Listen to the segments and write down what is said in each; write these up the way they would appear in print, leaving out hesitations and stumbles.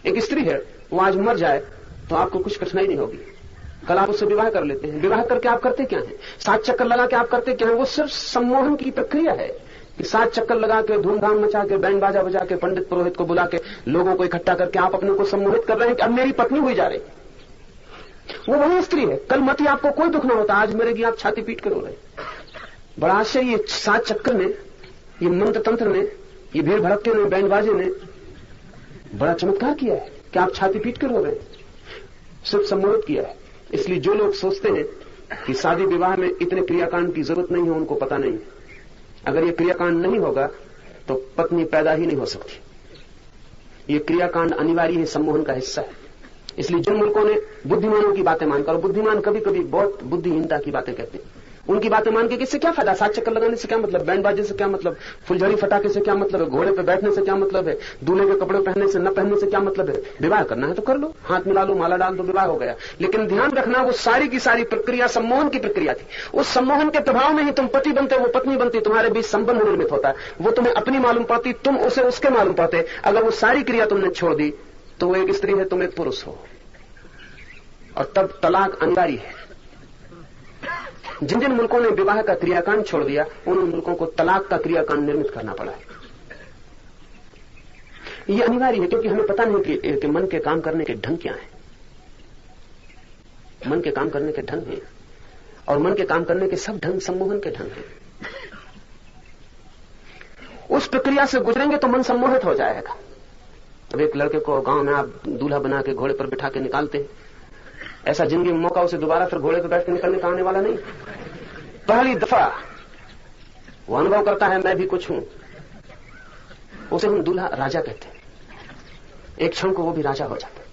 एक स्त्री है, वो आज मर जाए तो आपको कुछ कठिनाई नहीं होगी, कल आप उससे विवाह कर लेते हैं। विवाह करके आप करते क्या है? 7 चक्कर लगा के आप करते क्या है? वो सिर्फ सम्मोहन की प्रक्रिया है कि 7 चक्कर लगा के, धूमधाम मचा के, बैंड बाजा बजा के, पंडित पुरोहित को बुला के, लोगों को इकट्ठा करके आप अपने को सम्मोहित कर रहे हैं कि अब मेरी पत्नी हुई जा रही। वो वही स्त्री है। कल मत ही आपको कोई दुख ना होता, आज मरेगी, आप छाती पीट कर रो रहे। बड़ा आश्चर्य, ये 7 चक्कर ने, ये मंत्र तंत्र ने, ये भीड़ भड़के ने, बैंड बाजे ने बड़ा चमत्कार किया है कि आप छाती पीट कर रो रहे, सिर्फ सम्मोहित किया है। इसलिए जो लोग सोचते हैं कि शादी विवाह में इतने क्रियाकांड की जरूरत नहीं है, उनको पता नहीं है। अगर ये क्रियाकांड नहीं होगा तो पत्नी पैदा ही नहीं हो सकती। ये क्रियाकांड अनिवार्य है, सम्मोहन का हिस्सा है। इसलिए जिन मुल्कों ने बुद्धिमानों की बातें मानकर, और बुद्धिमान कभी कभी बहुत बुद्धिहीनता की बातें कहते हैं, उनकी बातें मान के किससे क्या फायदा? 7 चक्कर लगाने से क्या मतलब? बैंड बाजे से क्या मतलब? फुलझड़ी फटाके से क्या मतलब है? घोड़े पे बैठने से क्या मतलब है? दूल्हे के कपड़े पहनने से न पहनने से क्या मतलब है? विवाह करना है तो कर लो, हाथ मिला लो, माला डाल दो, विवाह हो गया। लेकिन ध्यान रखना, वो सारी की सारी प्रक्रिया सम्मोहन की प्रक्रिया थी। उस सम्मोहन के प्रभाव में ही तुम पति बनते, वो पत्नी बनती, तुम्हारे बीच संबंध निर्मित होता है। वो तुम्हें अपनी मालूम पड़ती, तुम उसे उसके मालूम पड़ते। अगर वो सारी क्रिया तुमने छोड़ दी तो वो एक स्त्री है, तुम एक पुरुष हो, और तब तलाक अनिवार्य है। जिन जिन मुल्कों ने विवाह का क्रियाकांड छोड़ दिया, उन मुल्कों को तलाक का क्रियाकांड निर्मित करना पड़ा है। यह अनिवार्य है, क्योंकि हमें पता नहीं कि मन के काम करने के ढंग क्या है। मन के काम करने के ढंग है, और मन के काम करने के सब ढंग सम्मोहन के ढंग है। उस प्रक्रिया से गुजरेंगे तो मन सम्मोहित हो जाएगा। अब एक लड़के को गांव में आप दूल्हा बना के घोड़े पर बिठा के निकालते हैं, ऐसा जिंदगी में मौका उसे दोबारा फिर घोड़े पर बैठ के निकलने का आने वाला नहीं। पहली दफा वो अनुभव करता है मैं भी कुछ हूं, उसे हम दूल्हा राजा कहते हैं। एक क्षण को वो भी राजा हो जाता है,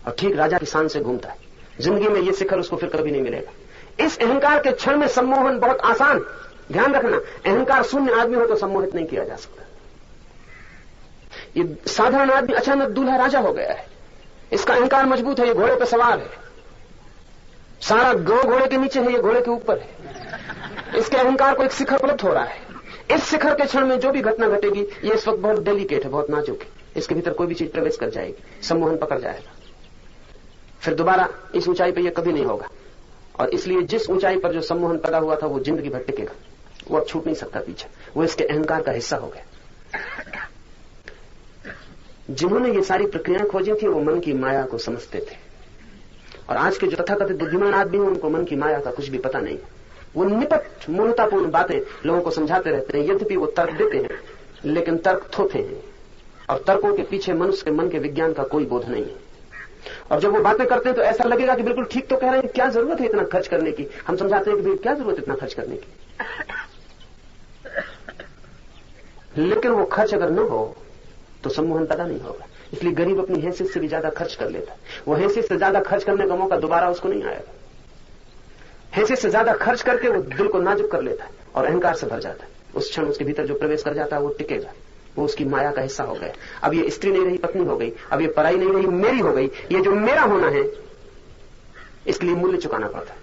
और ठीक राजा की शान से घूमता है। जिंदगी में ये शिखर उसको फिर कभी नहीं मिलेगा। इस अहंकार के क्षण में सम्मोहन बहुत आसान। ध्यान रखना, अहंकार शून्य आदमी हो तो सम्मोहित नहीं किया जा सकता। ये साधारण आदमी अचानक दूल्हा राजा हो गया है, इसका अहंकार मजबूत है, ये घोड़े पर सवार है, सारा घोड़े के नीचे है, ये घोड़े के ऊपर है। इसके अहंकार को एक शिखर उपलब्ध हो रहा है। इस शिखर के क्षण में जो भी घटना घटेगी, ये इस वक्त बहुत डेलिकेट है, बहुत नाजुक है, इसके भीतर कोई भी चीज प्रवेश कर जाएगी, सम्मोहन पकड़ जाएगा, फिर दोबारा इस ऊंचाई पर यह कभी नहीं होगा। और इसलिए जिस ऊंचाई पर जो सम्मोहन पैदा हुआ था, वो जिंदगी भर टिकेगा, वो अब छूट नहीं सकता पीछे, वो इसके अहंकार का हिस्सा हो गया। जिन्होंने ये सारी प्रक्रियाएं खोजी थी, वो मन की माया को समझते थे। और आज के जो तथाकथित बुद्धिमान आदमी हैं, उनको मन की माया का कुछ भी पता नहीं। वो निपट मूर्खतापूर्ण बातें लोगों को समझाते रहते हैं। यद्यपि वो तर्क देते हैं, लेकिन तर्क थोथे हैं, और तर्कों के पीछे मनुष्य के मन के विज्ञान का कोई बोध नहीं है। और जब वो बातें करते हैं तो ऐसा लगेगा कि बिल्कुल ठीक तो कह रहे हैं, क्या जरूरत है इतना खर्च करने की। हम समझाते हैं कि भाई क्या जरूरत है इतना खर्च करने की, लेकिन वो खर्च अगर न हो तो सम्मोहन पैदा नहीं होगा। इसलिए गरीब अपनी हैसियत से भी ज्यादा खर्च कर लेता है। वो हैसियत से ज्यादा खर्च करने का मौका दोबारा उसको नहीं आएगा। हैसियत से ज्यादा खर्च करके वो दिल को नाजुक कर लेता है और अहंकार से भर जाता है। उस क्षण उसके भीतर जो प्रवेश कर जाता है वो टिकेगा, वो उसकी माया का हिस्सा हो गया। अब ये स्त्री नहीं रही, पत्नी हो गई, अब ये पराई नहीं रही, मेरी हो गई। ये जो मेरा होना है, इसके लिए मूल्य चुकाना पड़ता है।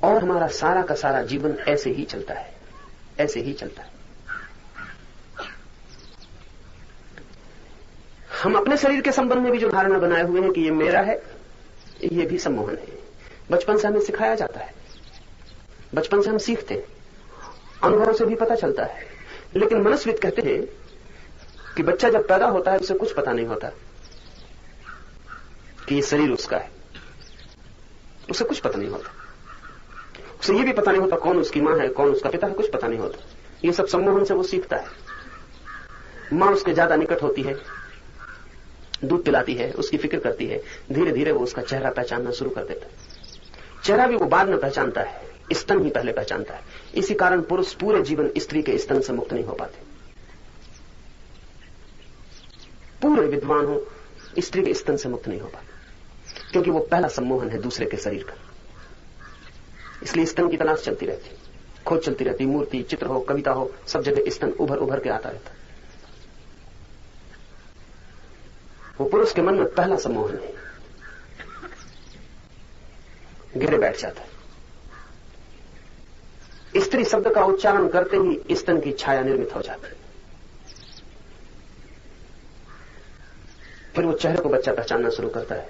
और हमारा सारा का सारा जीवन ऐसे ही चलता है, ऐसे ही चलता है। हम अपने शरीर के संबंध में भी जो धारणा बनाए हुए हैं कि ये मेरा है, ये भी सम्मोहन है। बचपन से हमें सिखाया जाता है, बचपन से हम सीखते हैं, अनुभव से भी पता चलता है। लेकिन मनस्विद कहते हैं कि बच्चा जब पैदा होता है उसे कुछ पता नहीं होता कि ये शरीर उसका है, उसे कुछ पता नहीं होता। उसे ये भी पता नहीं होता कौन उसकी मां है, कौन उसका पिता है, कुछ पता नहीं होता। ये सब सम्मोहन से वो सीखता है। मां उसके ज्यादा निकट होती है, दूध पिलाती है, उसकी फिक्र करती है, धीरे धीरे वो उसका चेहरा पहचानना शुरू कर देता है। चेहरा भी वो बाद में पहचानता है, स्तन ही पहले पहचानता है। इसी कारण पुरुष पूरे जीवन स्त्री के स्तन से मुक्त नहीं हो पाते। पूरे विद्वान हो, स्त्री के स्तन से मुक्त नहीं हो पाते, क्योंकि वो पहला सम्मोहन है दूसरे के शरीर का। इसलिए स्तन की तलाश चलती रहती, खोज चलती रहती। मूर्ति, चित्र हो, कविता हो, सब जगह स्तन उभर उभर के आता रहता। वो पुरुष के मन में पहला सम्मोहन है, गिरे बैठ जाता है। स्त्री शब्द का उच्चारण करते ही स्तन की छाया निर्मित हो जाती है। फिर वो चेहरे को बच्चा पहचानना शुरू करता है।